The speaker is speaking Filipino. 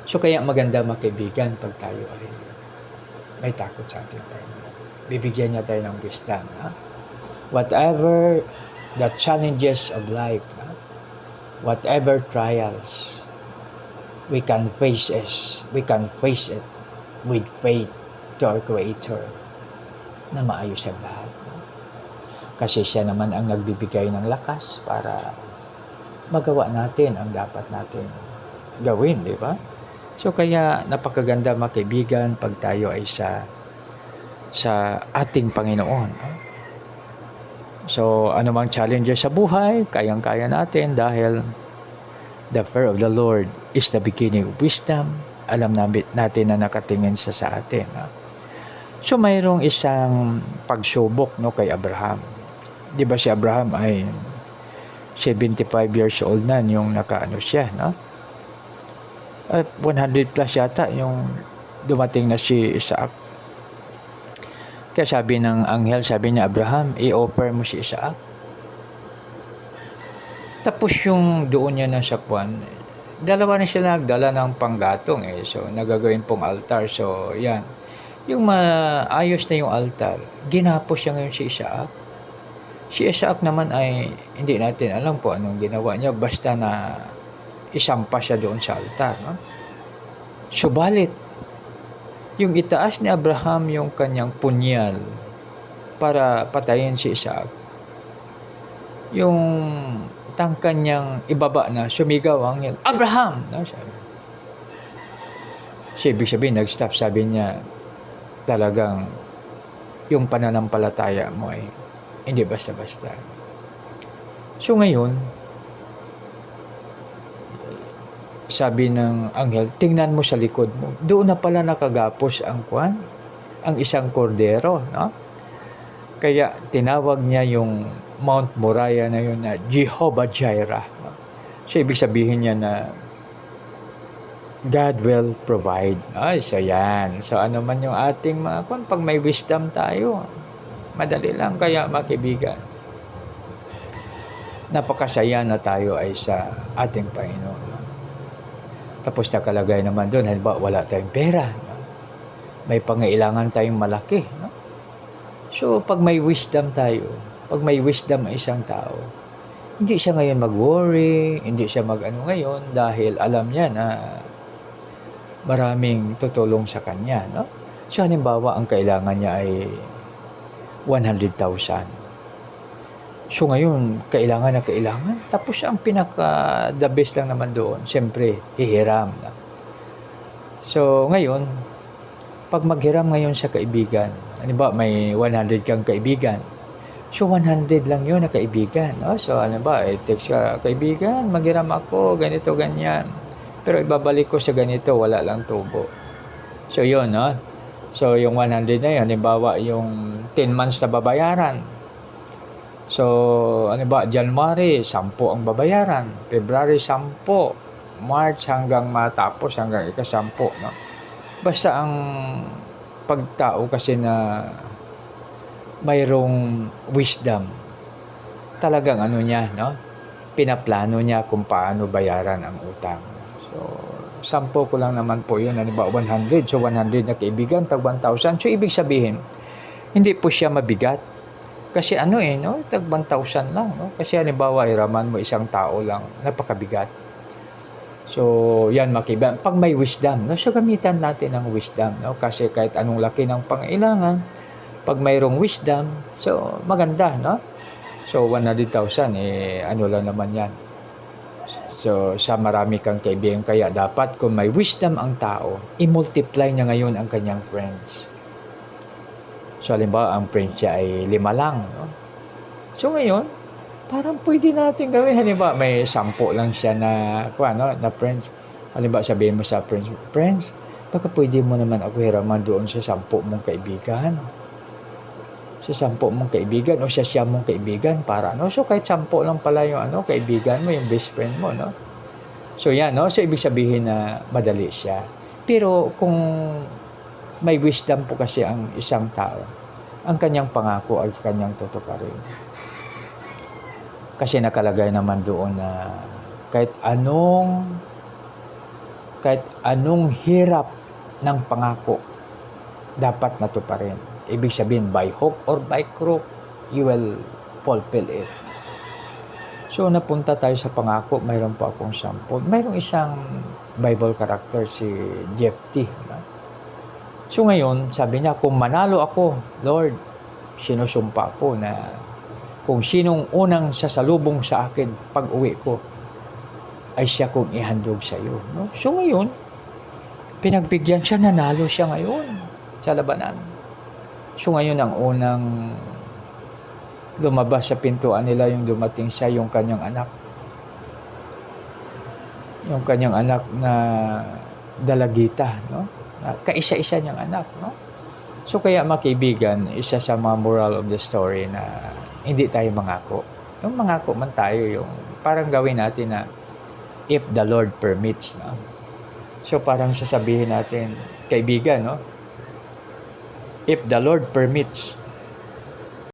So kaya maganda mga kaibigan pag tayo ay may takot sa ating Panginoon. Bibigyan niya tayo ng wisdom. Whatever the challenges of life, whatever trials, we can face it with faith to our Creator na maayos ang lahat. Kasi siya naman ang nagbibigay ng lakas para magawa natin ang dapat natin gawin, di ba? So kaya napakaganda mga kaibigan pag tayo ay sa ating Panginoon. So anumang challenges sa buhay, kayang-kaya natin dahil the fear of the Lord is the beginning of wisdom. Alam natin na nakatingin siya sa atin. So mayroong isang pagsubok kay Abraham. Di ba si Abraham ay 75 years old na yung nakaano siya, no? At 100 plus yata yung dumating na si Isaac. Kaya sabi ng anghel, sabi niya, Abraham, i-offer mo si Isaac. Tapos yung doon niya na sa kwan, dalawa na sila nagdala ng panggatong So nagagawin pong altar. So yan, yung maayos na yung altar, ginapos siya ngayon si Isaac. Si Isaac naman ay hindi natin alam po anong ginawa niya, basta na isampa siya doon sa altar, no? Subalit yung itaas ni Abraham yung kanyang punyal para patayin si Isaac, yung tangkan niyang ibaba na, sumigaw ang anghel, Abraham! No? So, ibig sabihin, nag-stop, sabi niya, talagang yung pananampalataya mo ay hindi basta-basta. So ngayon, sabi ng anghel, tingnan mo sa likod mo. Doon na pala nakagapos ang isang kordero, no? Kaya tinawag niya yung Mount Moriah na yun na Jehovah Jireh. No? So ibig sabihin niya na God will provide. So yan. So ano man yung ating mga pag may wisdom tayo, madali lang. Kaya mga kaibigan, napakasaya na tayo ay sa ating Panginoon. No? Tapos nakalagay naman doon, halimbawa wala tayong pera, no? May pangailangan tayong malaki. No? So pag may wisdom tayo, pag may wisdom ang isang tao, hindi siya ngayon mag-worry, hindi siya mag-ano ngayon dahil alam niya na maraming tutulong sa kanya. No? So halimbawa ang kailangan niya ay 100,000. So ngayon, kailangan. Tapos ang pinaka-the best lang naman doon, siyempre, hihiram. So ngayon, pag maghiram ngayon sa kaibigan, ano ba, may 100 kang kaibigan. So 100 lang yun na kaibigan. No? So ano ba, text ka, kaibigan, maghiram ako, ganito, ganyan. Pero ibabalik ko sa ganito, wala lang tubo. So yun, no? So yung 100 na yun, halimbawa yung 10 months na babayaran. So, ano ba, January, 10 ang babayaran. February, 10. March hanggang matapos, hanggang ika-10. No? Basta ang pagtao kasi na mayroong wisdom, talagang ano niya, no? Pinaplano niya kung paano bayaran ang utang. So, 10 ko lang naman po yun. Ano ba, 100. So, 100 na kaibigan, tag 1,000. So, ibig sabihin, hindi po siya mabigat. Kasi ano no? Tag 1,000 lang, no? Kasi halimbawa, iraman mo isang tao lang, napakabigat. So, yan makiba. Pag may wisdom, no? So, gamitan natin ang wisdom, no? Kasi kahit anong laki ng pangailangan, pag mayroong wisdom, so, maganda, no? So, 100,000, ano lang naman yan. So, sa marami kang kaibigan, kaya dapat kung may wisdom ang tao, i-multiply niya ngayon ang kanyang friends. So, halimbawa, ang friends niya ay 5 lang. No? So, ngayon, parang pwede natin gawin. Halimbawa, may 10 lang siya na friends. Halimbawa, sabihin mo sa friends, baka pwede mo naman ako hiraman doon sa 10 mong kaibigan. Sa 10 mong kaibigan o sa 10 mong kaibigan para, no? So, kahit 10 lang pala yung kaibigan mo, yung best friend mo, no? So, yan, no? So, ibig sabihin na madali siya. Pero, kung may wisdom po kasi ang isang tao, ang kanyang pangako ay kanyang tutuparin. Kasi nakalagay naman doon na kahit kahit anong hirap ng pangako, dapat natuparin. Ibig sabihin, by hook or by crook, you will fulfill it. So, napunta tayo sa pangako. Mayroon pa akong sample. Mayroong isang Bible character, si Jephthah. No? So, ngayon, sabi niya, kung manalo ako, Lord, sinusumpa ko na kung sinong unang sasalubong sa akin pag uwi ko, ay siya kong ihandog sa iyo. No? So, ngayon, pinagbigyan siya, nanalo siya ngayon sa labanan. So, ngayon, ang unang lumabas sa pintuan nila, yung dumating siya, yung kanyang anak. Yung kanyang anak na dalagita, no? Kaisa-isa niyang anak, no? So kaya mga kaibigan, isa sa mga moral of the story na hindi tayo mangako. Yung mangako man tayo, yung parang gawin natin na if the Lord permits, no? So parang sasabihin natin, kaibigan, no? If the Lord permits,